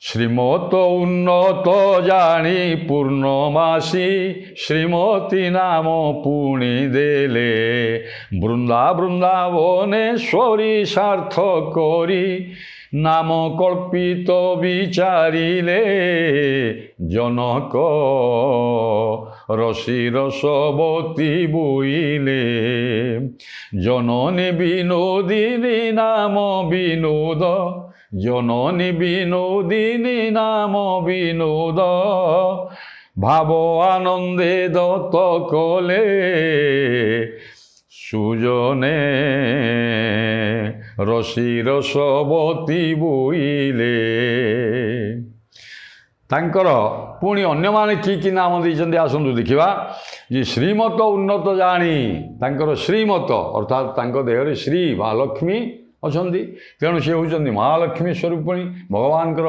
শ্রীমত উন্নত জানি পূর্ণমাসী শ্রীমতী নাম পুণি দেলে বৃন্দাবনেশ্বরী সার্থ করি নাম কল্পিত বিচারিলে জনক রসি রসবতী বইলে জননী বিনোদিনী নাম বিনোদ জননী বিনোদিনী নাম বিনোদ ভাব আনন্দে দত্ত কলে সুজনে রসি রসবতী বইলে। ତାଙ୍କର ପୁଣି ଅନ୍ୟମାନେ କି ନାମ ଦେଇଛନ୍ତି ଆସନ୍ତୁ ଦେଖିବା। ଯେ ଶ୍ରୀମତ ଉନ୍ନତ ଜାଣି ତାଙ୍କର ଶ୍ରୀମତ ଅର୍ଥାତ୍ ତାଙ୍କ ଦେହରେ ଶ୍ରୀ ମହାଲକ୍ଷ୍ମୀ ଅଛନ୍ତି, ତେଣୁ ସେ ହେଉଛନ୍ତି ମହାଲକ୍ଷ୍ମୀ ସ୍ୱରୂପିଣୀ ଭଗବାନଙ୍କର